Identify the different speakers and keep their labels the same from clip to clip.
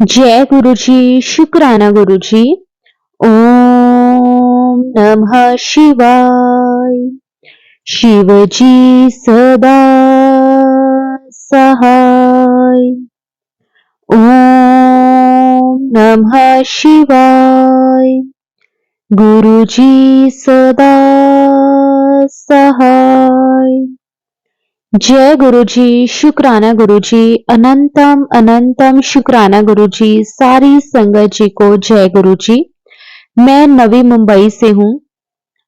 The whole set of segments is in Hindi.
Speaker 1: जय गुरु जी, शुक्राना गुरु जी। ओम नमः शिवाय। शिव जी सदा सहाय। ओम नमः शिवाय। गुरु जी सदा सहाय। जय गुरु जी, शुक्राना गुरु जी। अनंतम अनंतम शुक्राना गुरु जी। सारी संगत जी को जय गुरु जी। मैं नवी मुंबई से हूं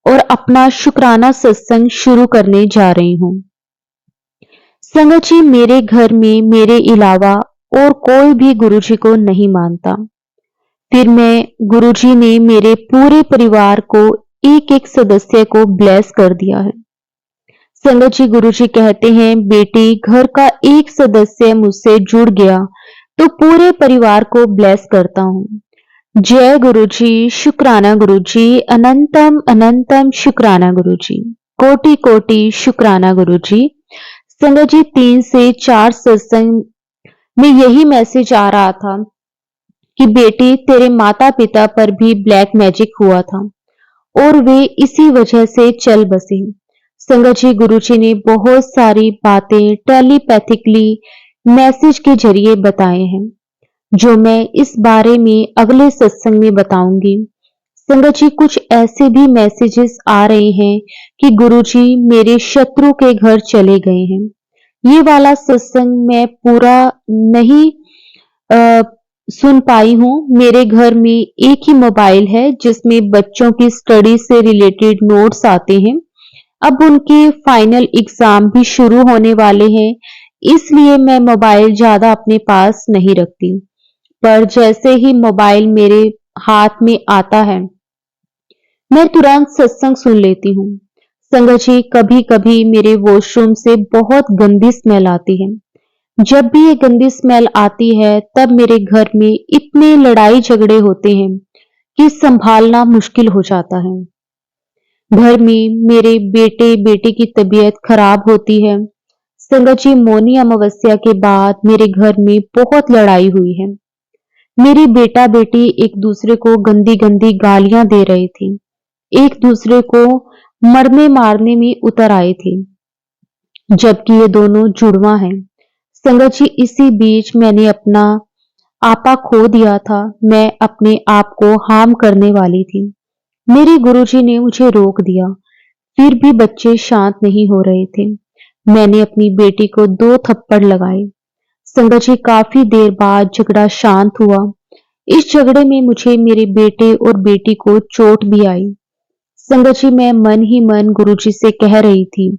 Speaker 1: और अपना शुक्राना सत्संग शुरू करने जा रही हूं। संगत जी, मेरे घर में मेरे अलावा और कोई भी गुरु जी को नहीं मानता। फिर मैं गुरु जी ने मेरे पूरे परिवार को एक एक सदस्य को ब्लेस कर दिया है। संगत जी, गुरु जी कहते हैं, बेटी घर का एक सदस्य मुझसे जुड़ गया तो पूरे परिवार को ब्लेस करता हूँ। जय गुरु जी, शुक्राना गुरु जी। अनंतम अनंतम शुक्राना गुरु जी। कोटि कोटि शुक्राना गुरु जी। संगत जी, 3 से 4 सत्संग में यही मैसेज आ रहा था कि बेटी तेरे माता पिता पर भी ब्लैक मैजिक हुआ था और वे इसी वजह से चल बसे। संगत जी, गुरु जी ने बहुत सारी बातें टेलीपैथिकली मैसेज के जरिए बताए हैं जो मैं इस बारे में अगले सत्संग में बताऊंगी। संगत जी, कुछ ऐसे भी मैसेजेस आ रहे हैं कि गुरु जी मेरे शत्रु के घर चले गए हैं। ये वाला सत्संग मैं पूरा नहीं अ, सुन पाई हूँ। मेरे घर में एक ही मोबाइल है जिसमें बच्चों की स्टडी से रिलेटेड नोट्स आते हैं। अब उनके फाइनल एग्जाम भी शुरू होने वाले हैं, इसलिए मैं मोबाइल ज्यादा अपने पास नहीं रखती। पर जैसे ही मोबाइल मेरे हाथ में आता है, मैं तुरंत सत्संग सुन लेती हूँ। संगत जी, कभी कभी मेरे वॉशरूम से बहुत गंदी स्मेल आती है। जब भी ये गंदी स्मेल आती है, तब मेरे घर में इतने लड़ाई झगड़े होते हैं कि संभालना मुश्किल हो जाता है। घर में मेरे बेटे बेटी की तबीयत खराब होती है। संगत जी, मौनी अमावस्या के बाद मेरे घर में बहुत लड़ाई हुई है। मेरी बेटा बेटी एक दूसरे को गंदी गंदी गालियां दे रहे थे, एक दूसरे को मरने मारने में उतर आए थे, जबकि ये दोनों जुड़वा हैं। संगत जी, इसी बीच मैंने अपना आपा खो दिया था। मैं अपने आप को हार्म करने वाली थी। मेरे गुरुजी ने मुझे रोक दिया, फिर भी बच्चे शांत नहीं हो रहे थे। मैंने अपनी बेटी को 2 थप्पड़ लगाए। संगत जी, काफी देर बाद झगड़ा शांत हुआ। इस झगड़े में मुझे मेरे बेटे और बेटी को चोट भी आई। संगत जी, मैं मन ही मन गुरुजी से कह रही थी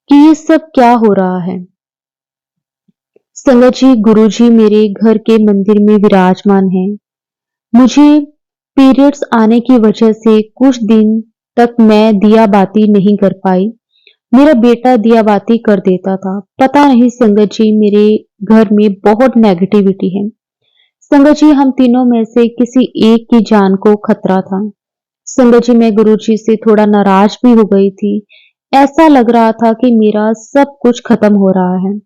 Speaker 1: कि ये सब क्या हो रहा है। संगत जी, गुरुजी मेरे घर के मंदिर में विराजमान हैं। मुझे पीरियड्स आने की वजह से कुछ दिन तक मैं दिया बाती नहीं कर पाई। मेरा बेटा दिया बाती कर देता था। पता नहीं संगत जी, मेरे घर में बहुत नेगेटिविटी है। संगत जी, हम तीनों में से किसी एक की जान को खतरा था। संगत जी, मैं गुरु जी से थोड़ा नाराज भी हो गई थी। ऐसा लग रहा था कि मेरा सब कुछ खत्म हो रहा है।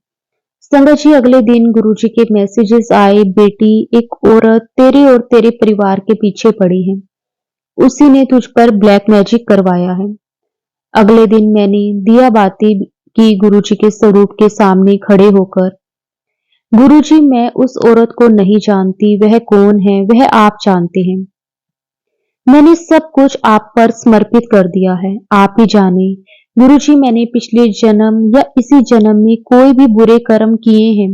Speaker 1: संगत जी, अगले दिन गुरु जी के मैसेजेस आए, बेटी एक औरत तेरे और तेरे परिवार के पीछे पड़ी है, उसी ने तुझ पर ब्लैक मैजिक करवाया है। अगले दिन मैंने दिया बाती की गुरु जी के स्वरूप के सामने खड़े होकर। गुरु जी, मैं उस औरत को नहीं जानती, वह कौन है वह आप जानते हैं। मैंने सब कुछ आप पर समर्पित कर दिया है, आप ही जाने। गुरुजी, मैंने पिछले जन्म या इसी जन्म में कोई भी बुरे कर्म किए हैं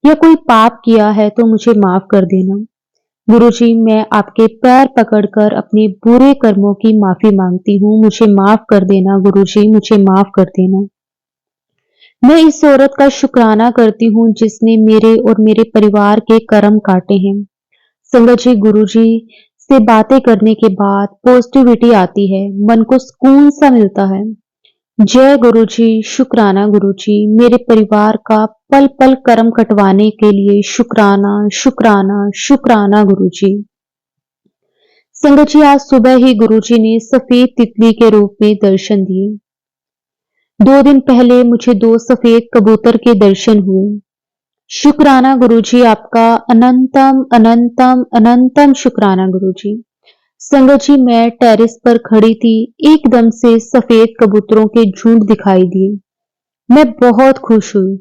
Speaker 1: या कोई पाप किया है तो मुझे माफ कर देना। गुरुजी, मैं आपके पैर पकड़कर अपने बुरे कर्मों की माफी मांगती हूँ। मुझे माफ कर देना गुरुजी, मुझे माफ कर देना। मैं इस औरत का शुक्राना करती हूँ जिसने मेरे और मेरे परिवार के कर्म काटे हैं। संगत जी, गुरुजी से बातें करने के बाद पॉजिटिविटी आती है, मन को सुकून सा मिलता है। जय गुरु जी, शुक्राना गुरु जी। मेरे परिवार का पल पल कर्म कटवाने के लिए शुक्राना शुक्राना शुक्राना गुरु जी। संगत जी, आज सुबह ही गुरु जी ने सफेद तितली के रूप में दर्शन दिए। 2 दिन पहले मुझे 2 सफेद कबूतर के दर्शन हुए। शुक्राना गुरुजी, आपका अनंतम अनंतम अनंतम शुक्राना गुरुजी। संगत जी, मैं टेरेस पर खड़ी थी, एकदम से सफेद कबूतरों के झुंड दिखाई दिए। मैं बहुत खुश हुई।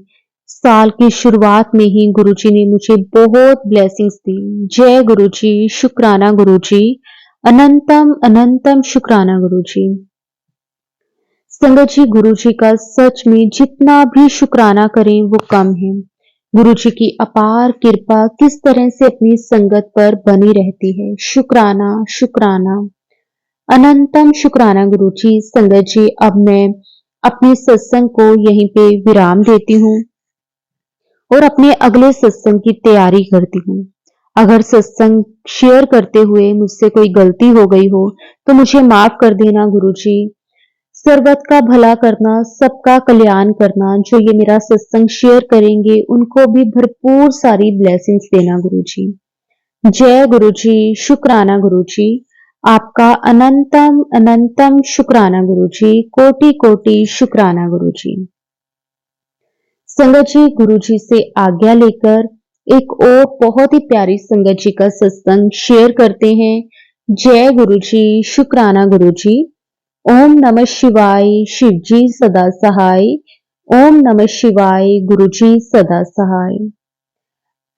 Speaker 1: साल की शुरुआत में ही गुरुजी ने मुझे बहुत ब्लेसिंग्स दी। जय गुरुजी, शुक्राना गुरुजी, अनंतम अनंतम शुक्राना गुरुजी। संगत जी, गुरुजी का सच में जितना भी शुक्राना करें वो कम है। गुरुजी की अपार कृपा किस तरह से अपनी संगत पर बनी रहती है। शुक्राना शुक्राना, अनंतम शुक्राना गुरुजी। संगत जी, अब मैं अपने सत्संग को यहीं पे विराम देती हूँ और अपने अगले सत्संग की तैयारी करती हूँ। अगर सत्संग शेयर करते हुए मुझसे कोई गलती हो गई हो तो मुझे माफ कर देना गुरुजी। सर्वत का भला करना, सबका कल्याण करना, जो ये मेरा सत्संग शेयर करेंगे उनको भी भरपूर सारी ब्लेसिंग्स देना गुरुजी। जय गुरुजी, शुक्राना गुरुजी, आपका अनंतम अनंतम शुक्राना गुरुजी, कोटि कोटि शुक्राना गुरुजी। संगत जी, गुरुजी से आज्ञा लेकर एक और बहुत ही प्यारी संगत जी का सत्संग शेयर करते हैं। जय गुरुजी, शुक्राना गुरुजी। ओम नमः शिवाय, शिवजी सदा सहाय। ओम नमः शिवाय, गुरुजी सदा सहाय।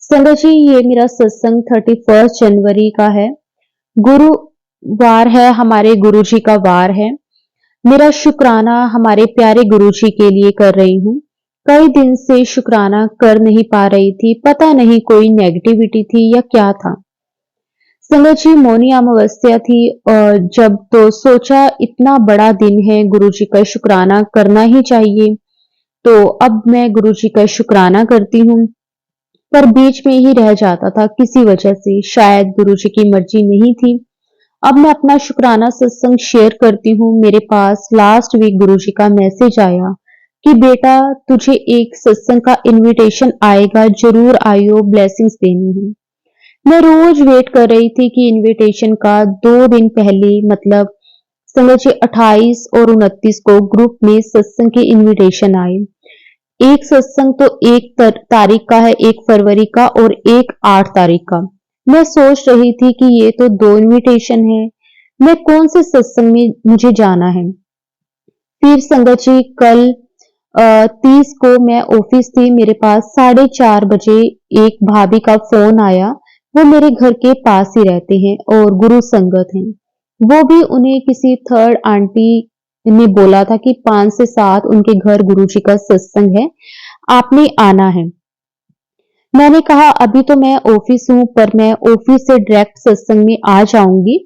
Speaker 1: संगत जी, ये मेरा सत्संग 31 जनवरी का है। गुरुवार है, हमारे गुरुजी का वार है। मेरा शुक्राना हमारे प्यारे गुरुजी के लिए कर रही हूँ। कई दिन से शुक्राना कर नहीं पा रही थी, पता नहीं कोई नेगेटिविटी थी या क्या था। संगत जी, मौनी अमावस्या थी और जब तो सोचा इतना बड़ा दिन है, गुरुजी का शुक्राना करना ही चाहिए। तो अब मैं गुरुजी का शुक्राना करती हूँ, पर बीच में ही रह जाता था किसी वजह से, शायद गुरुजी की मर्जी नहीं थी। अब मैं अपना शुक्राना सत्संग शेयर करती हूँ। मेरे पास लास्ट वीक गुरुजी का मैसेज आया कि बेटा, तुझे एक सत्संग का इनविटेशन आएगा, जरूर आइयो, ब्लेसिंग्स देनी है। मैं रोज वेट कर रही थी कि इनविटेशन का 2 दिन पहले, मतलब समझिए 28 और 29 को ग्रुप में सत्संग के इनविटेशन आए। एक सत्संग तो एक तारीख का है, 1 फरवरी का, और एक 8 तारीख का। मैं सोच रही थी कि ये तो 2 इनविटेशन है, मैं कौन से सत्संग में मुझे जाना है। फिर संगत जी, कल 30 को मैं ऑफिस थी, मेरे पास 4:30 बजे एक भाभी का फोन आया। वो मेरे घर के पास ही रहते हैं और गुरु संगत हैं। वो भी उन्हें किसी थर्ड आंटी ने बोला था कि 5 से 7 उनके घर गुरुजी का सत्संग है, आपने आना है। मैंने कहा अभी तो मैं ऑफिस हूँ, पर मैं ऑफिस से डायरेक्ट सत्संग में आ जाऊंगी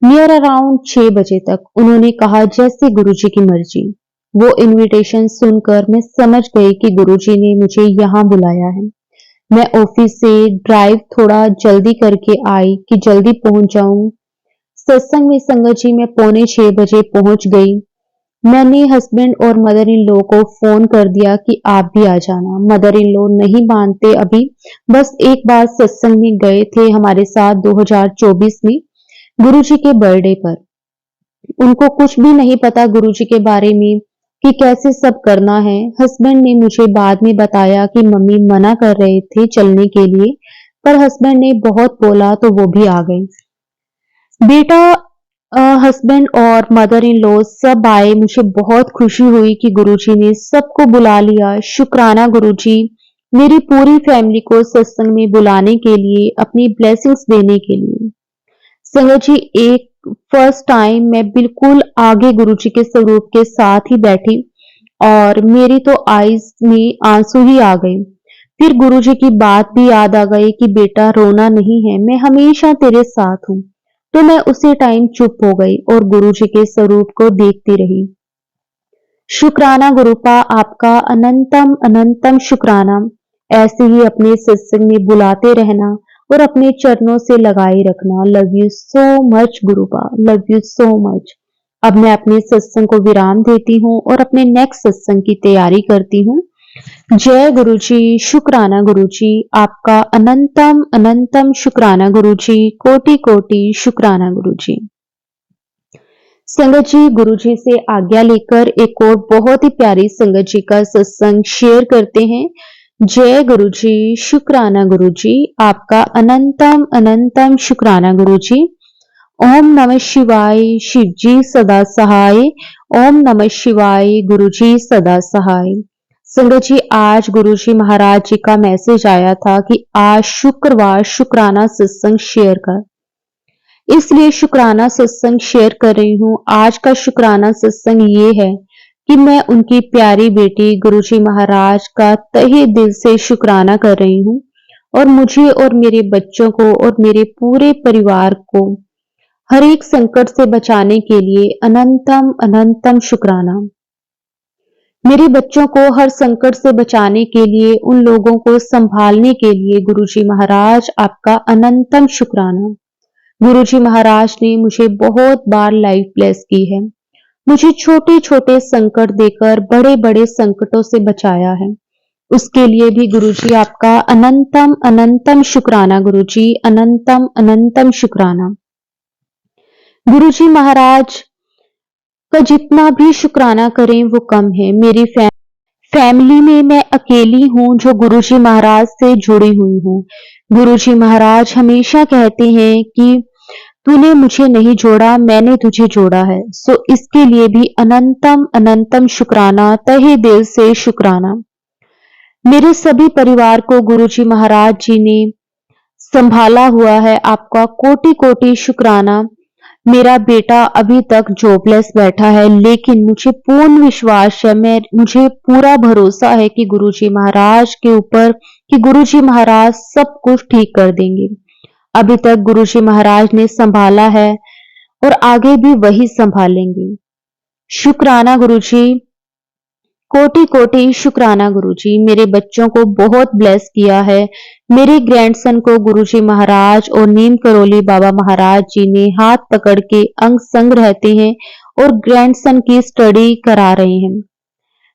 Speaker 1: नियर अराउंड 6 बजे तक। उन्होंने कहा जैसे गुरुजी की मर्जी। वो इनविटेशन सुनकर मैं समझ गई कि गुरुजी ने मुझे यहाँ बुलाया है। मैं ऑफिस से ड्राइव थोड़ा जल्दी करके आई कि जल्दी पहुंच जाऊं। सत्संग में संगत जी मैं 5:45 बजे पहुंच गई। मैंने हस्बैंड और मदर इन लॉ को फोन कर दिया कि आप भी आ जाना। मदर इन लॉ नहीं मानते अभी, बस एक बार सत्संग में गए थे हमारे साथ 2024 में गुरुजी के बर्थडे पर। उनको कुछ भी नहीं पता गुरुजी के बारे में कि कैसे सब करना है। हस्बैंड ने मुझे बाद में बताया कि मम्मी मना कर रहे थे चलने के लिए, पर हस्बैंड ने बहुत बोला तो वो भी आ गए। बेटा, हस्बैंड और मदर इन लॉ सब आए। मुझे बहुत खुशी हुई कि गुरुजी ने सबको बुला लिया। शुक्राना गुरुजी, मेरी पूरी फैमिली को सत्संग में बुलाने के लिए, अपनी ब्लेसिंग्स देने के लिए। संगत जी, एक फर्स्ट टाइम मैं बिल्कुल आगे गुरुजी के स्वरूप के साथ ही बैठी और मेरी तो आईज में आंसू ही आ गए। फिर गुरुजी की बात भी याद आ गई कि बेटा रोना नहीं है, मैं हमेशा तेरे साथ हूँ। तो मैं उसी टाइम चुप हो गई और गुरुजी के स्वरूप को देखती रही। शुक्राना गुरुपा, आपका अनंतम अनंतम शुक्राना। ऐसे ही अपने सत्संग में बुलाते रहना और अपने चरणों से लगाए रखना। Love you so much गुरुपा, love you so much. अब मैं अपने सत्संग को विराम देती हूँ और अपने नेक्स्ट सत्संग की तैयारी करती हूँ। जय गुरुजी, शुक्राना गुरुजी, आपका अनंतम अनंतम शुक्राना गुरुजी, कोटि कोटि शुक्राना गुरुजी। संगत जी, गुरुजी से आज्ञा लेकर एक और बहुत ही प्यारी संगत जी का सत्संग शेयर करते हैं। जय गुरुजी, शुक्राना गुरुजी, आपका अनंतम अनंतम शुक्राना गुरुजी। ओम नमः शिवाय, शिवजी सदा सहाय। ओम नमः शिवाय, गुरुजी सदा सहाय। संगत जी, आज गुरुजी महाराज जी का मैसेज आया था कि आज शुक्रवार शुक्राना सत्संग शेयर कर, इसलिए शुक्राना सत्संग शेयर कर रही हूँ। आज का शुक्राना सत्संग ये है कि मैं उनकी प्यारी बेटी गुरुजी महाराज का तहे दिल से शुक्राना कर रही हूँ और मुझे और मेरे बच्चों को और मेरे पूरे परिवार को हर एक संकट से बचाने के लिए अनंतम अनंतम शुक्राना। मेरे बच्चों को हर संकट से बचाने के लिए, उन लोगों को संभालने के लिए गुरुजी महाराज आपका अनंतम शुक्राना। गुरुजी महाराज ने मुझे बहुत बार लाइफ ब्लेस की है, मुझे छोटे छोटे संकट देकर बड़े बड़े संकटों से बचाया है। उसके लिए भी गुरुजी आपका अनंतम अनंतम शुक्राना। गुरुजी अनंतम अनंतम शुक्राना। गुरुजी महाराज का जितना भी शुक्राना करें वो कम है। मेरी फैमिली में मैं अकेली हूँ जो गुरुजी महाराज से जुड़ी हुई हूँ। गुरुजी महाराज हमेशा कहते हैं कि तूने मुझे नहीं जोड़ा, मैंने तुझे जोड़ा है। सो इसके लिए भी अनंतम अनंतम शुक्राना, तहे दिल से शुक्राना। मेरे सभी परिवार को गुरुजी महाराज जी ने संभाला हुआ है, आपका कोटि कोटि शुक्राना। मेरा बेटा अभी तक जॉबलेस बैठा है, लेकिन मुझे पूर्ण विश्वास है, मुझे पूरा भरोसा है कि गुरुजी महाराज के ऊपर कि गुरुजी महाराज सब कुछ ठीक कर देंगे। अभी तक गुरुजी महाराज ने संभाला है और आगे भी वही संभालेंगे। शुक्राना गुरुजी, कोटि कोटि शुक्राना गुरुजी। मेरे बच्चों को बहुत ब्लेस किया है। मेरे ग्रैंडसन को गुरुजी महाराज और नीम करोली बाबा महाराज जी ने हाथ पकड़ के अंग संग रहते हैं और ग्रैंडसन की स्टडी करा रहे हैं,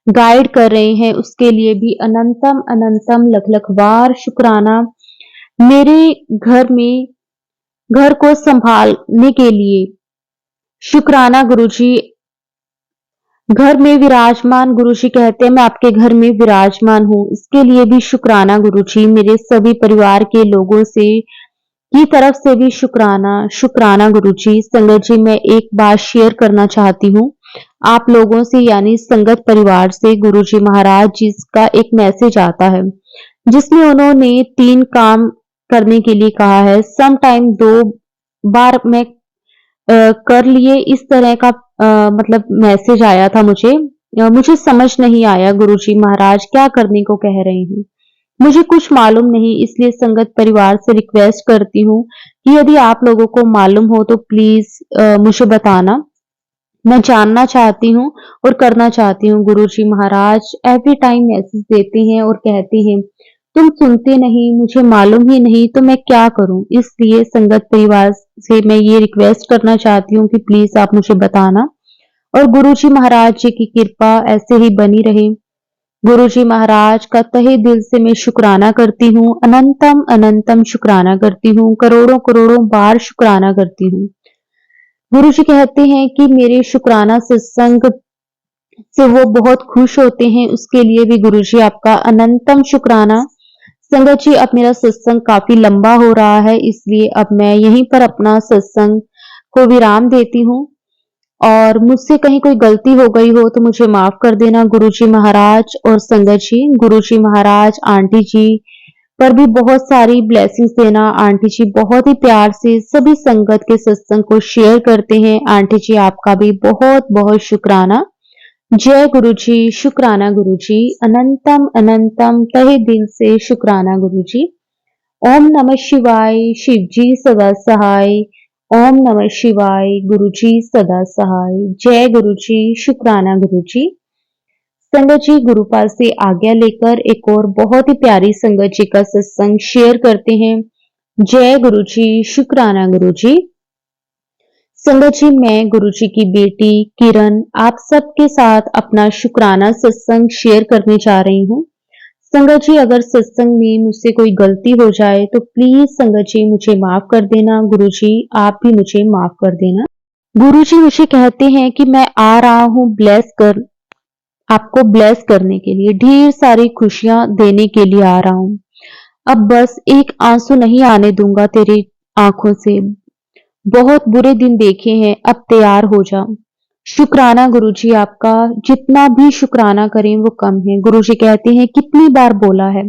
Speaker 1: गाइड कर रहे हैं। उसके लिए भी अनंतम अनंतम लख लख बार शुक्राना। मेरे घर को संभालने के लिए शुक्राना गुरुजी। घर में विराजमान, गुरुजी कहते हैं मैं आपके घर में विराजमान हूँ, इसके लिए भी शुक्राना गुरुजी। मेरे सभी परिवार के लोगों से की तरफ से भी शुक्राना शुक्राना गुरुजी। संगत जी, मैं एक बात शेयर करना चाहती हूँ आप लोगों से, यानी संगत परिवार से। गुरुजी महाराज जी का एक मैसेज आता है जिसमें उन्होंने 3 काम करने के लिए कहा है। सम टाइम 2 बार मैं कर लिए, इस तरह का मतलब मैसेज आया था मुझे। मुझे समझ नहीं आया गुरुजी महाराज क्या करने को कह रहे हैं, मुझे कुछ मालूम नहीं। इसलिए संगत परिवार से रिक्वेस्ट करती हूँ कि यदि आप लोगों को मालूम हो तो प्लीज मुझे बताना, मैं जानना चाहती हूँ और करना चाहती हूँ। गुरुजी महाराज एवरी टाइम मैसेज देते हैं और कहते हैं तुम सुनते नहीं, मुझे मालूम ही नहीं, तो मैं क्या करूं। इसलिए संगत परिवार से मैं ये रिक्वेस्ट करना चाहती हूँ कि प्लीज आप मुझे बताना और गुरुजी महाराज जी की कृपा ऐसे ही बनी रहे। गुरुजी महाराज का तहे दिल से मैं शुक्राना करती हूँ, अनंतम अनंतम शुक्राना करती हूँ, करोड़ों करोड़ों बार शुक्राना करती हूँ। गुरुजी कहते हैं कि मेरे शुक्राना सत्संग से वो बहुत खुश होते हैं, उसके लिए भी गुरुजी आपका अनंतम शुक्राना। संगत जी, अब मेरा सत्संग काफी लंबा हो रहा है, इसलिए अब मैं यहीं पर अपना सत्संग को विराम देती हूँ और मुझसे कहीं कोई गलती हो गई हो तो मुझे माफ कर देना गुरुजी महाराज और संगत जी। गुरुजी महाराज आंटी जी पर भी बहुत सारी ब्लेसिंग्स देना। आंटी जी बहुत ही प्यार से सभी संगत के सत्संग को शेयर करते हैं। आंटी जी आपका भी बहुत बहुत शुक्राना। जय गुरुजी, शुक्राना गुरुजी, अनंतम अनंतम तहे दिल से शुक्राना गुरुजी। ओम नमः शिवाय, शिवजी सदा सहाय। ओम नमः शिवाय, गुरुजी सदा सहाय। जय गुरुजी, शुक्राना गुरुजी। संगत जी, गुरुपाल से आज्ञा लेकर एक और बहुत ही प्यारी संगत जी का सत्संग शेयर करते हैं। जय गुरुजी, शुक्राना गुरुजी। संगत जी, मैं गुरुजी की बेटी किरण आप सबके साथ अपना शुक्राना सत्संग शेयर करने जा रही हूँ। संगत जी, अगर सत्संग में मुझसे कोई गलती हो जाए तो प्लीज संगत जी मुझे माफ कर देना। गुरुजी आप भी मुझे माफ कर देना। गुरुजी मुझे कहते हैं कि मैं आ रहा हूँ ब्लेस कर आपको ब्लेस करने के लिए, ढेर सारी खुशियां देने के लिए आ रहा हूं। अब बस एक आंसू नहीं आने दूंगा तेरी आंखों से। बहुत बुरे दिन देखे हैं, अब तैयार हो जा। शुक्राना गुरुजी आपका, जितना भी शुक्राना करें वो कम है। गुरुजी कहते हैं कितनी बार बोला है,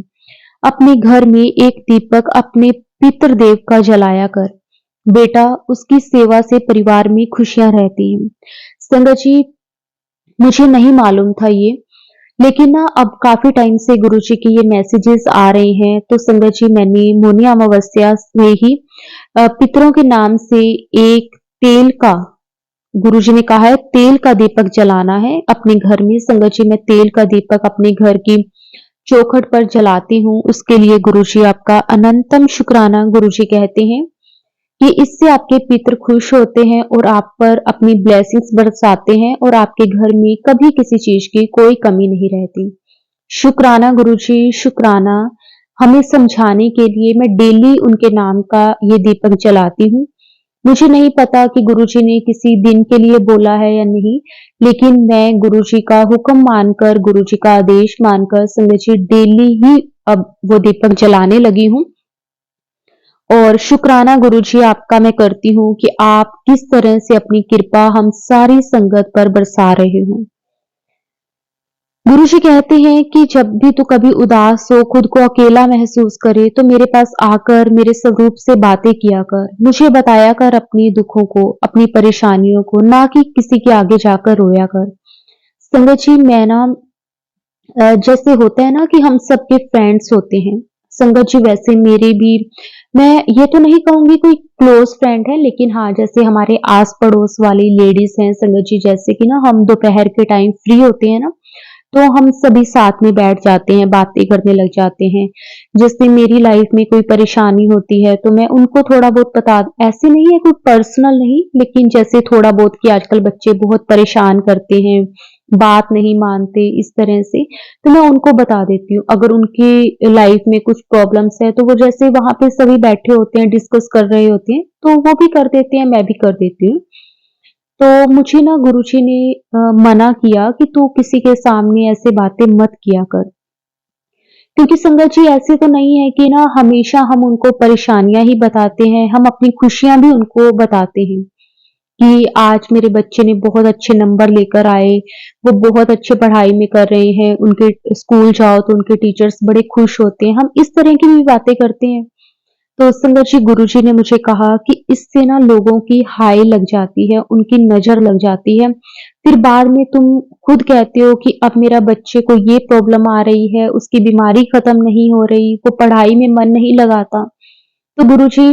Speaker 1: अपने घर में एक दीपक अपने पितृदेव का जलाया कर। बेटा, उसकी सेवा से परिवार में खुशियां रहती हैं। संगत जी, मुझे नहीं मालूम था ये, लेकिन ना अब काफी टाइम से गुरुजी के ये मैसेजेस आ रहे हैं। तो संगत जी, मैंने मौनी अमावस्या में ही पितरों के नाम से एक तेल का, गुरुजी ने कहा है तेल का दीपक जलाना है अपने घर में। संगत जी, मैं तेल का दीपक अपने घर की चौखट पर जलाती हूँ। उसके लिए गुरुजी आपका अनंतम शुक्राना। गुरुजी कहते हैं कि इससे आपके पितर खुश होते हैं और आप पर अपनी ब्लेसिंग्स बरसाते हैं और आपके घर में कभी किसी चीज की कोई कमी नहीं रहती। शुक्राना गुरुजी, शुक्राना। हमें समझाने के लिए मैं डेली उनके नाम का ये दीपक जलाती हूँ। मुझे नहीं पता कि गुरुजी ने किसी दिन के लिए बोला है या नहीं, लेकिन मैं गुरुजी का हुक्म मानकर, गुरुजी का आदेश मानकर संगत जी डेली ही अब वो दीपक जलाने लगी हूँ। और शुक्राना गुरुजी आपका मैं करती हूँ कि आप किस तरह से अपनी कृपा हम सारी संगत पर बरसा रहे हो। गुरुजी कहते हैं कि जब भी तू कभी उदास हो, खुद को अकेला महसूस करे, तो मेरे पास आकर मेरे स्वरूप से बातें किया कर, मुझे बताया कर अपनी दुखों को, अपनी परेशानियों को, ना कि किसी के आगे जाकर रोया कर। संगत जी, मैं ना जैसे होता है ना कि हम सबके फ्रेंड्स होते हैं, संगत जी वैसे मेरे भी, मैं ये तो नहीं कहूंगी कोई क्लोज फ्रेंड है, लेकिन हाँ जैसे हमारे आस पड़ोस वाली लेडीज हैं संगत जी, जैसे कि ना हम दोपहर के टाइम फ्री होते हैं ना, तो हम सभी साथ में बैठ जाते हैं, बातें करने लग जाते हैं। जैसे मेरी लाइफ में कोई परेशानी होती है तो मैं उनको थोड़ा बहुत बता, ऐसे नहीं है कोई पर्सनल नहीं, लेकिन जैसे थोड़ा बहुत कि आजकल बच्चे बहुत परेशान करते हैं, बात नहीं मानते इस तरह से, तो मैं उनको बता देती हूँ। अगर उनकी लाइफ में कुछ प्रॉब्लम्स है तो वो जैसे वहां पे सभी बैठे होते हैं, डिस्कस कर रहे होते हैं, तो वो भी कर देते हैं, मैं भी कर देती हूँ। तो मुझे ना गुरुजी ने मना किया कि तू किसी के सामने ऐसे बातें मत किया कर, क्योंकि संगत जी ऐसे तो नहीं है कि ना हमेशा हम उनको परेशानियां ही बताते हैं, हम अपनी खुशियां भी उनको बताते हैं कि आज मेरे बच्चे ने बहुत अच्छे नंबर लेकर आए, वो बहुत अच्छे पढ़ाई में कर रहे हैं, उनके स्कूल जाओ तो उनके टीचर्स बड़े खुश होते हैं, हम इस तरह की भी बातें करते हैं। तो संगत जी, गुरुजी ने मुझे कहा कि इससे ना लोगों की हाय लग जाती है, उनकी नजर लग जाती है, फिर बाद में तुम खुद कहते हो कि अब मेरा बच्चे को ये प्रॉब्लम आ रही है, उसकी बीमारी खत्म नहीं हो रही, वो पढ़ाई में मन नहीं लगाता। तो गुरुजी,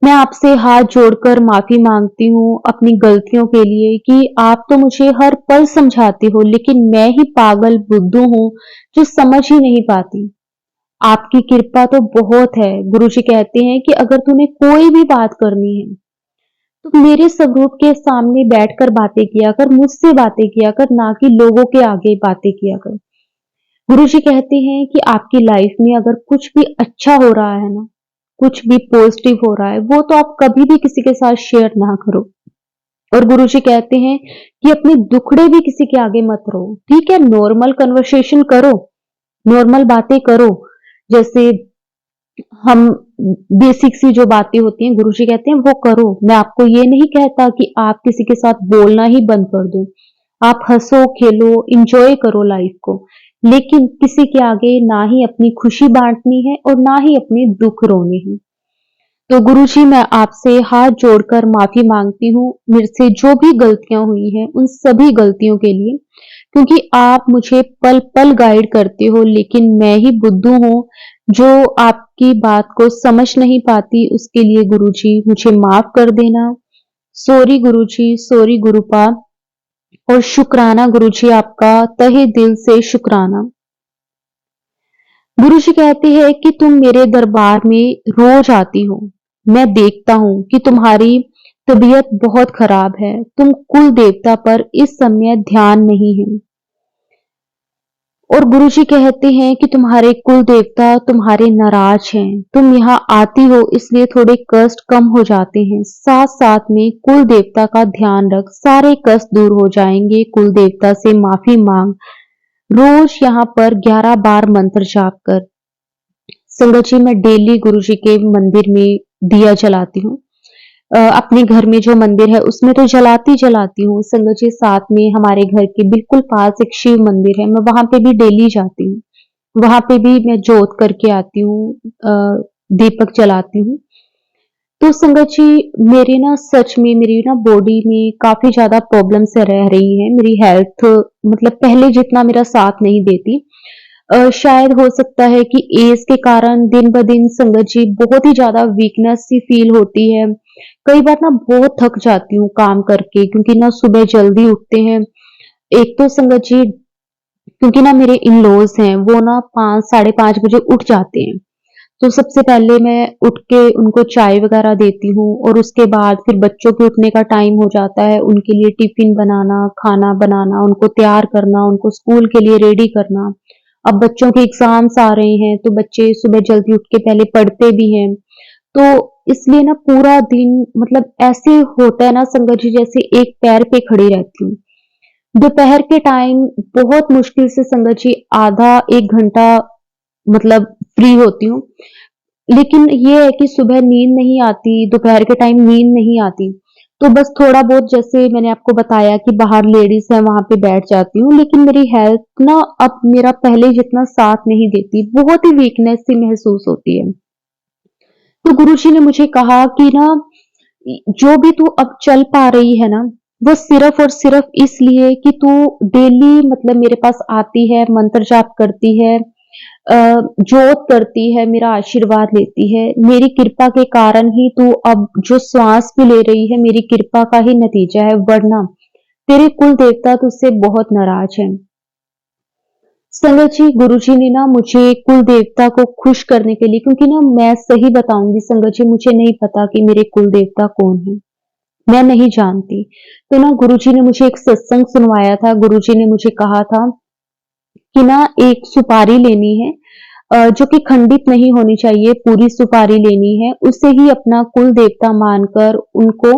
Speaker 1: मैं आपसे हाथ जोड़कर माफी मांगती हूँ अपनी गलतियों के लिए कि आप तो मुझे हर पल समझाते हो, लेकिन मैं ही पागल बुद्धू हूँ जो समझ ही नहीं पाती। आपकी कृपा तो बहुत है। गुरुजी कहते हैं कि अगर तुम्हें कोई भी बात करनी है तो मेरे स्वरूप के सामने बैठकर बातें किया कर, मुझसे बातें किया कर, ना कि लोगों के आगे बातें किया कर। गुरुजी कहते हैं कि आपकी लाइफ में अगर कुछ भी अच्छा हो रहा है ना, कुछ भी पॉजिटिव हो रहा है, वो तो आप कभी भी किसी के साथ शेयर ना करो। और गुरुजी कहते हैं कि अपने दुखड़े भी किसी के आगे मत रहो। ठीक है, नॉर्मल कन्वर्सेशन करो, नॉर्मल बातें करो, जैसे हम बेसिक सी जो बातें होती हैं गुरुजी कहते हैं वो करो। मैं आपको ये नहीं कहता कि आप किसी के साथ बोलना ही बंद कर दो, आप हंसो खेलो, इंजॉय करो लाइफ को, लेकिन किसी के आगे ना ही अपनी खुशी बांटनी है और ना ही अपने दुख रोने हैं। तो गुरुजी, मैं आपसे हाथ जोड़कर माफी मांगती हूँ, मेरे से जो भी गलतियां हुई हैं उन सभी गलतियों के लिए, क्योंकि आप मुझे पल पल गाइड करते हो, लेकिन मैं ही बुद्धू हूँ जो आपकी बात को समझ नहीं पाती। उसके लिए गुरुजी मुझे माफ कर देना। सॉरी गुरुजी, सॉरी गुरुपा। और शुक्राना गुरुजी आपका, तहे दिल से शुक्राना। गुरुजी कहते हैं कि तुम मेरे दरबार में रोज आती हो, मैं देखता हूँ कि तुम्हारी तबीयत बहुत खराब है, तुम कुल देवता पर इस समय ध्यान नहीं है और गुरुजी कहते हैं कि तुम्हारे कुल देवता तुम्हारे नाराज हैं, तुम यहाँ आती हो इसलिए थोड़े कष्ट कम हो जाते हैं। साथ साथ में कुल देवता का ध्यान रख, सारे कष्ट दूर हो जाएंगे। कुल देवता से माफी मांग, रोज यहाँ पर 11 बार मंत्र जाप कर। संगत जी, मैं डेली गुरुजी के मंदिर में दिया जलाती हूँ। अपने घर में जो मंदिर है उसमें तो जलाती हूँ संगत जी। साथ में हमारे घर के बिल्कुल पास एक शिव मंदिर है, मैं वहां पे भी डेली जाती हूँ। वहां पे भी मैं जोत करके आती हूँ, दीपक जलाती हूँ। तो संगत जी, मेरी ना सच में मेरी ना बॉडी में काफी ज्यादा प्रॉब्लम से रह रही है। मेरी हेल्थ मतलब पहले जितना मेरा साथ नहीं देती। शायद हो सकता है कि एज के कारण दिन ब दिन संगत जी बहुत ही ज्यादा वीकनेस सी फील होती है। कई बार ना बहुत थक जाती हूँ काम करके, क्योंकि ना सुबह जल्दी उठते हैं। एक तो संगत जी, क्योंकि ना मेरे इन लॉज हैं, वो ना 5 साढ़े 5 बजे उठ जाते हैं। तो सबसे पहले मैं उठ के उनको चाय वगैरह देती हूँ, और उसके बाद फिर बच्चों के उठने का टाइम हो जाता है। उनके लिए टिफिन बनाना, खाना बनाना, उनको तैयार करना, उनको स्कूल के लिए रेडी करना। अब बच्चों के एग्जाम्स आ रहे हैं तो बच्चे सुबह जल्दी उठ के पहले पढ़ते भी हैं। तो इसलिए ना पूरा दिन मतलब ऐसे होता है ना संगत जी, जैसे एक पैर पे खड़ी रहती हूँ। दोपहर के टाइम बहुत मुश्किल से संगत जी आधा 1 घंटा मतलब फ्री होती हूँ। लेकिन ये है कि सुबह नींद नहीं आती, दोपहर के टाइम नींद नहीं आती। तो बस थोड़ा बहुत, जैसे मैंने आपको बताया कि बाहर लेडीज है वहां पे बैठ जाती हूँ, लेकिन मेरी हेल्थ ना अब मेरा पहले जितना साथ नहीं देती, बहुत ही वीकनेस सी महसूस होती है। तो गुरुजी ने मुझे कहा कि ना जो भी तू अब चल पा रही है ना, वो सिर्फ और सिर्फ इसलिए कि तू डेली मतलब मेरे पास आती है, मंत्र जाप करती है, जोत करती है, मेरा आशीर्वाद लेती है। मेरी कृपा के कारण ही तू अब जो श्वास भी ले रही है, मेरी कृपा का ही नतीजा है, वरना तेरे कुल देवता तुझसे बहुत नाराज हैं। संगत जी, गुरुजी ने ना मुझे कुल देवता को खुश करने के लिए, क्योंकि ना मैं सही बताऊंगी संगत जी, मुझे नहीं पता कि मेरे कुल देवता कौन है, मैं नहीं जानती। तो ना गुरुजी ने मुझे एक सत्संग सुनवाया था। गुरुजी ने मुझे कहा था कि ना एक सुपारी लेनी है, जो कि खंडित नहीं होनी चाहिए, पूरी सुपारी लेनी है। उसे ही अपना कुल देवता मानकर उनको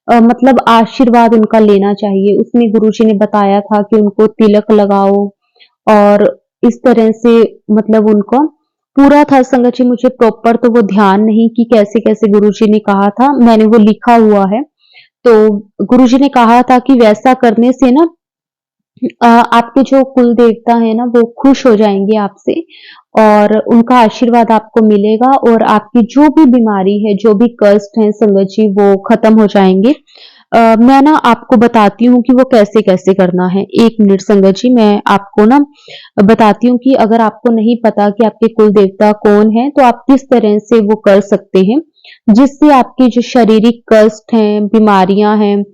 Speaker 1: मतलब आशीर्वाद उनका लेना चाहिए। उसमें गुरुजी ने बताया था कि उनको तिलक लगाओ, और इस तरह से मतलब उनको पूरा था संगत जी। मुझे प्रॉपर तो वो ध्यान नहीं कि कैसे कैसे गुरुजी ने कहा था, मैंने वो लिखा हुआ है। तो गुरुजी ने कहा था कि वैसा करने से ना आपके जो कुल देवता है ना वो खुश हो जाएंगे आपसे, और उनका आशीर्वाद आपको मिलेगा, और आपकी जो भी बीमारी है, जो भी कष्ट है संगत जी, वो खत्म हो जाएंगे। मैं ना आपको बताती हूँ कि वो कैसे कैसे करना है। 1 मिनट संगत जी, मैं आपको ना बताती हूँ कि अगर आपको नहीं पता कि आपके कुल देवता कौन है, तो आप किस तरह से वो कर सकते हैं, जिससे आपकी जो शारीरिक कष्ट हैं, बीमारियां हैं,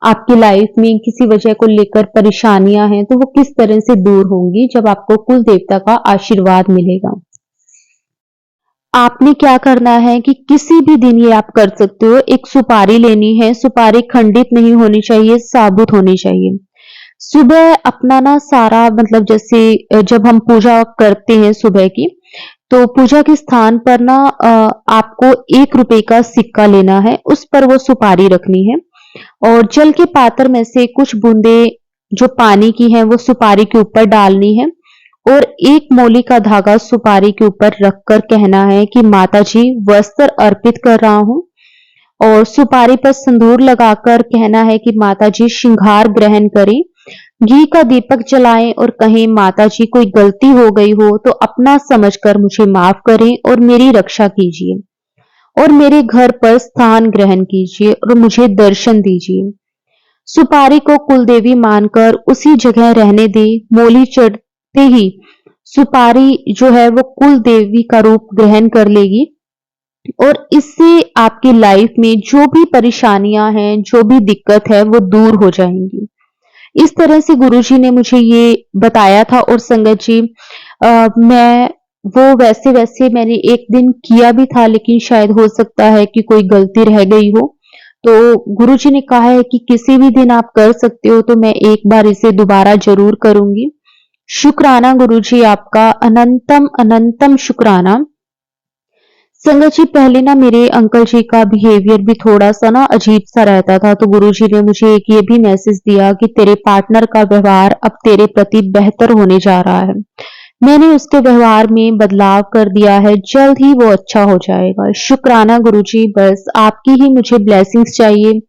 Speaker 1: आपकी लाइफ में किसी वजह को लेकर परेशानियां हैं, तो वो किस तरह से दूर होंगी जब आपको कुल देवता का आशीर्वाद मिलेगा। आपने क्या करना है कि किसी भी दिन ये आप कर सकते हो। एक सुपारी लेनी है, सुपारी खंडित नहीं होनी चाहिए, साबुत होनी चाहिए। सुबह अपना ना सारा मतलब जैसे जब हम पूजा करते हैं सुबह की, तो पूजा के स्थान पर ना आपको 1 रुपए का सिक्का लेना है, उस पर वो सुपारी रखनी है, और जल के पात्र में से कुछ बूंदे जो पानी की है वो सुपारी के ऊपर डालनी है, और 1 मौली का धागा सुपारी के ऊपर रखकर कहना है कि माता जी वस्त्र अर्पित कर रहा हूं, और सुपारी पर सिंदूर लगाकर कहना है कि माता जी श्रृंगार ग्रहण करें। घी का दीपक जलाएं और कहें माता जी कोई गलती हो गई हो तो अपना समझकर मुझे माफ करें और मेरी रक्षा कीजिए, और मेरे घर पर स्थान ग्रहण कीजिए और मुझे दर्शन दीजिए। सुपारी को कुलदेवी मानकर उसी जगह रहने दे। मोली चढ़ते ही सुपारी जो है वो कुल देवी का रूप ग्रहण कर लेगी, और इससे आपकी लाइफ में जो भी परेशानियां हैं, जो भी दिक्कत है, वो दूर हो जाएंगी। इस तरह से गुरुजी ने मुझे ये बताया था। और संगत जी, मैं वो वैसे वैसे मैंने एक दिन किया भी था, लेकिन शायद हो सकता है कि कोई गलती रह गई हो। तो गुरुजी ने कहा है कि किसी भी दिन आप कर सकते हो, तो मैं एक बार इसे दोबारा जरूर करूंगी। शुक्राना गुरुजी, आपका अनंतम अनंतम शुक्राना। संगत जी, पहले ना मेरे अंकल जी का बिहेवियर भी थोड़ा-सा ना अजीब-सा रहता था, तो गुरुजी ने मुझे एक ये भी मैसेज दिया कि तेरे पार्टनर का व्यवहार अब तेरे प्रति बेहतर होने जा रहा है। मैंने उसके व्यवहार में बदलाव कर दिया है, जल्द ही वो अच्छा हो जाएगा। शुक्राना गुरुजी, बस आपकी ही मुझे ब्लेसिंग्स चाहिए।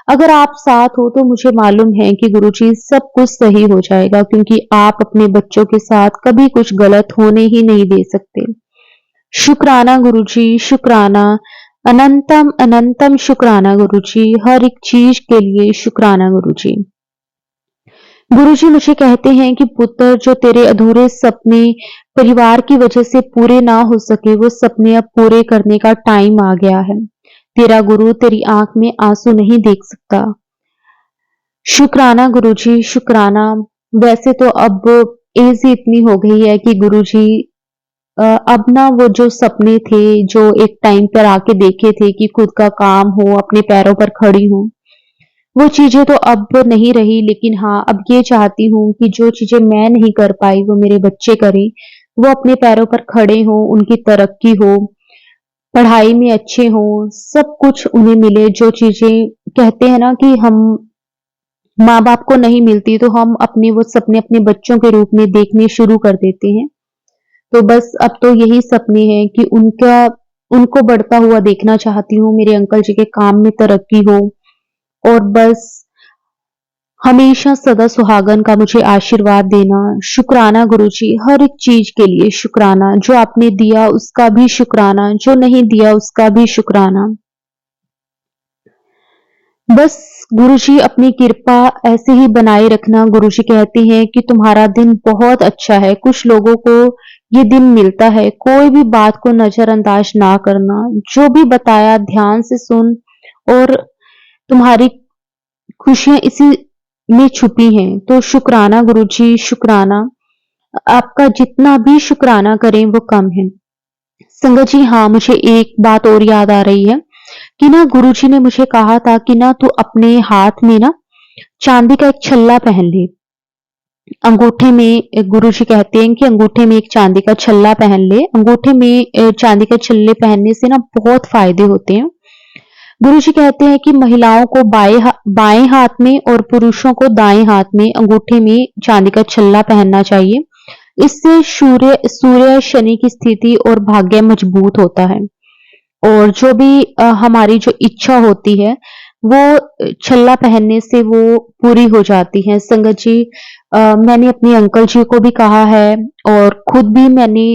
Speaker 1: अगर आप साथ हो तो मुझे मालूम है कि गुरुजी सब कुछ सही हो जाएगा, क्योंकि आप अपने बच्चों के साथ कभी कुछ गलत होने ही नहीं दे सकते। शुक्राना गुरुजी, शुक्राना, अनंतम अनंतम शुक्राना गुरुजी, हर एक चीज के लिए शुक्राना गुरुजी। गुरुजी मुझे कहते हैं कि पुत्र, जो तेरे अधूरे सपने परिवार की वजह से पूरे ना हो सके, वो सपने अब पूरे करने का टाइम आ गया है। तेरा गुरु तेरी आंख में आंसू नहीं देख सकता। शुक्राना गुरुजी, शुक्राना। वैसे तो अब एज ही इतनी हो गई है कि गुरुजी अब ना वो जो सपने थे, जो एक टाइम पर आके देखे थे कि खुद का काम हो, अपने पैरों पर खड़ी हूँ, वो चीजें तो अब नहीं रही। लेकिन हाँ, अब ये चाहती हूँ कि जो चीजें मैं नहीं कर पाई, वो मेरे बच्चे करें। वो अपने पैरों पर खड़े हों, उनकी तरक्की हो, पढ़ाई में अच्छे हों, सब कुछ उन्हें मिले। जो चीजें कहते हैं ना कि हम माँ-बाप को नहीं मिलती, तो हम अपने वो सपने अपने बच्चों के रूप में देखने शुरू कर देते हैं। तो बस अब तो यही सपने हैं कि उनको बढ़ता हुआ देखना चाहती हूँ, मेरे अंकल जी के काम में तरक्की हो, और बस हमेशा सदा सुहागन का मुझे आशीर्वाद देना। शुक्राना गुरुजी, हर एक चीज के लिए शुक्राना। जो आपने दिया उसका भी शुक्राना, जो नहीं दिया उसका भी शुक्राना। बस गुरुजी अपनी कृपा ऐसे ही बनाए रखना। गुरुजी कहते हैं कि तुम्हारा दिन बहुत अच्छा है। कुछ लोगों को ये दिन मिलता है, कोई भी बात को नजरअंदाज ना करना। जो भी बताया ध्यान से सुन, और तुम्हारी खुशियां इसी में छुपी हैं। तो शुक्राना गुरुजी, शुक्राना। आपका जितना भी शुक्राना करें वो कम है। संगत जी, हाँ, मुझे एक बात और याद आ रही है कि ना गुरुजी ने मुझे कहा था कि ना तू अपने हाथ में ना चांदी का एक छल्ला पहन ले। अंगूठे में गुरुजी कहते हैं कि अंगूठे में एक चांदी का छल्ला पहन ले। अंगूठे में चांदी के छल्ले पहनने से ना बहुत फायदे होते हैं। गुरुजी कहते हैं कि महिलाओं को बाएं हाथ में और पुरुषों को दाएं हाथ में अंगूठे में चांदी का छल्ला पहनना चाहिए। इससे सूर्य शनि की स्थिति और भाग्य मजबूत होता है। और जो भी हमारी जो इच्छा होती है, वो छल्ला पहनने से वो पूरी हो जाती है। संगत जी, मैंने अपने अंकल जी को भी कहा है, और खुद भी मैंने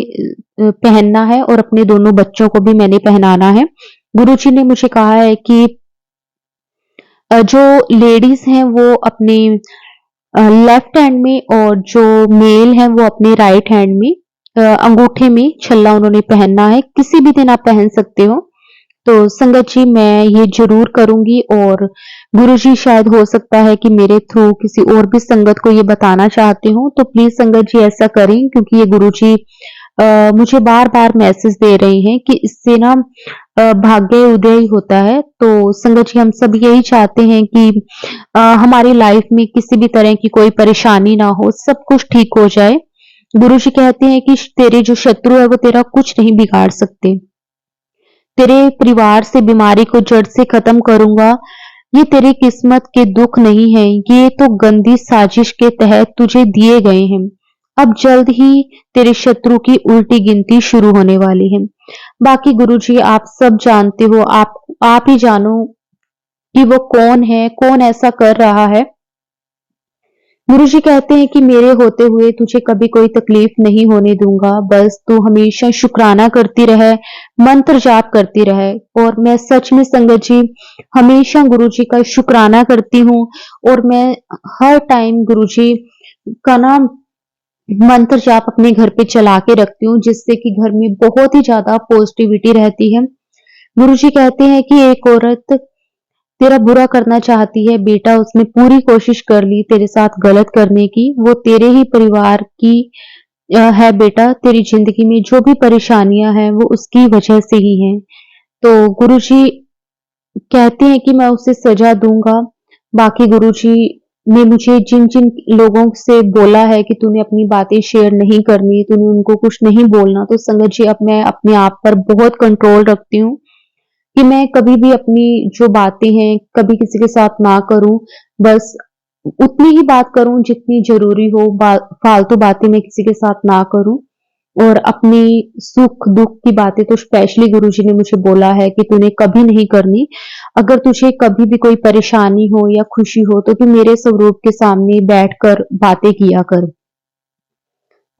Speaker 1: पहनना है, और अपने दोनों बच्चों को भी मैंने पहनाना है। गुरुजी ने मुझे कहा है कि जो लेडीज हैं वो अपने लेफ्ट हैंड में, और जो मेल है वो अपने राइट हैंड में अंगूठे में छल्ला उन्होंने पहनना है। किसी भी दिन आप पहन सकते हो। तो संगत जी, मैं ये ज़रूर करूँगी, और गुरुजी शायद हो सकता है कि मेरे थ्रू किसी और भी संगत को ये बताना चाहते हों, तो प्लीज़ संगत जी ऐसा करें, क्योंकि ये गुरुजी मुझे बार-बार मैसेज दे रहे हैं कि इससे ना भाग्य उदय ही होता है। तो संगत जी, हम सब यही चाहते हैं कि हमारी लाइफ में किसी भी तरह की कोई परेशानी ना हो, सब कुछ ठीक हो जाए। गुरुजी कहते हैं कि तेरे जो शत्रु है वो तेरा कुछ नहीं बिगाड़ सकते। तेरे परिवार से बीमारी को जड़ से खत्म करूंगा। ये तेरी किस्मत के दुख नहीं है, ये तो गंदी साजिश के तहत तुझे दिए गए हैं। अब जल्द ही तेरे शत्रु की उल्टी गिनती शुरू होने वाली है। बाकी गुरुजी आप सब जानते हो, आप ही जानो कि वो कौन है, कौन ऐसा कर रहा है। गुरुजी कहते हैं कि मेरे होते हुए तुझे कभी कोई तकलीफ नहीं होने दूंगा। बस तू हमेशा शुक्राना करती रहे, मंत्र जाप करती रहे। और मैं सच में संगत जी हमेशा गुरुजी का शुक्राना करती हूँ, और मैं हर टाइम गुरुजी का ना मंत्र जाप अपने घर पे चला के रखती हूँ, जिससे कि घर में बहुत ही ज्यादा पॉजिटिविटी रहती है। गुरुजी कहते हैं कि एक औरत तेरा बुरा करना चाहती है बेटा, उसने पूरी कोशिश कर ली तेरे साथ गलत करने की, वो तेरे ही परिवार की है बेटा। तेरी जिंदगी में जो भी परेशानियां हैं वो उसकी वजह से ही हैं। तो गुरुजी कहते हैं कि मैं उसे सजा दूंगा। बाकी गुरुजी ने मुझे जिन-जिन लोगों से बोला है कि तूने अपनी बातें शेयर नहीं करनी, तूने उनको कुछ नहीं बोलना, तो संगत जी अब मैं अपने आप पर बहुत कंट्रोल रखती हूँ कि मैं कभी भी अपनी जो बातें हैं, कभी किसी के साथ ना करूँ। बस उतनी ही बात करूँ जितनी ज़रूरी हो, फालतू बातें मैं किसी के साथ ना करूँ। और अपनी सुख-दुःख की बातें तो स्पेशली गुरुजी ने मुझे बोला है कि तूने कभी नहीं करनी। अगर तुझे कभी भी कोई परेशानी हो या खुशी हो, तो तू मेरे स्वरूप के सामने बैठकर बातें किया कर।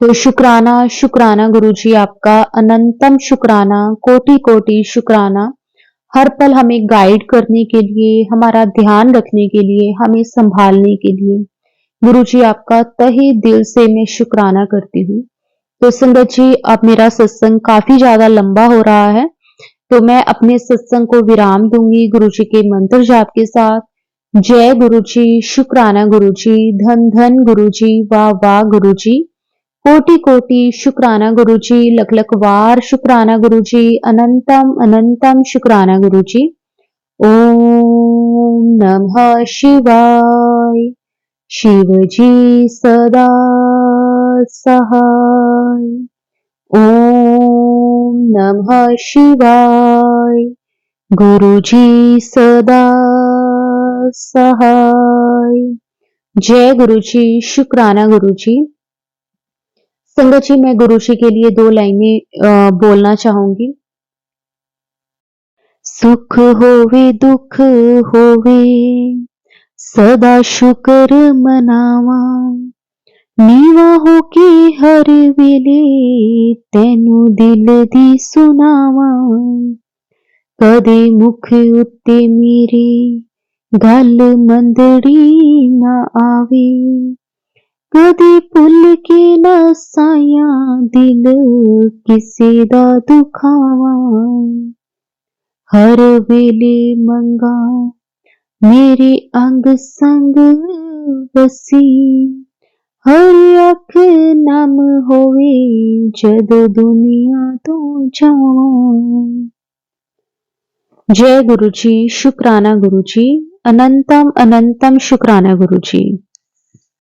Speaker 1: तो शुक्राना, शुक्राना गुरुजी आपका, अनंतम शुक्राना, कोटि-कोटि शुक्राना। हर पल हमें गाइड करने के लिए, हमारा ध्यान रखने के लिए, हमें सँभालने के लिए। गुरुजी आपका तहे दिल से मैं शुक्राना करती हूँ। तो संगत जी, अब मेरा सत्संग काफ़ी ज़्यादा लंबा हो रहा है, तो मैं अपने सत्संग को विराम दूँगी गुरुजी के मंत्र जाप के साथ। जय गुरुजी, शुक्राना गुरुजी, धन धन गुरुजी, वाह वाह गुरुजी, कोटि कोटि शुक्राना गुरुजी, लख लख वार शुक्राना गुरुजी, अनंतम अनंतम शुक्राना गुरुजी। ओम नमः शिवाय। शिवजी सदा सहाय। ओम नमः शिवाय। गुरुजी सदा सहाय। जय गुरुजी, शुक्राना गुरुजी। संगत जी, मैं गुरुजी के लिए 2 लाइनें बोलना चाहूँगी। सुख होवे दुख होवे, सदा शुक्र मनावा। नीवा होके हर वेले, तैनू दिल दी सुनावा। कदे मुख उत्ते मेरे, गल मंदड़ी ना आवे। कदे भुल के ना साया, दिल किसे दा दुखावा। हर वेले मंगा मेरे अंग संग वसी। हर अख नम होवे, जदों दुनिया तो जावां। जय गुरुजी, शुक्राना गुरुजी, अनंतम अनंतम शुक्राना गुरुजी।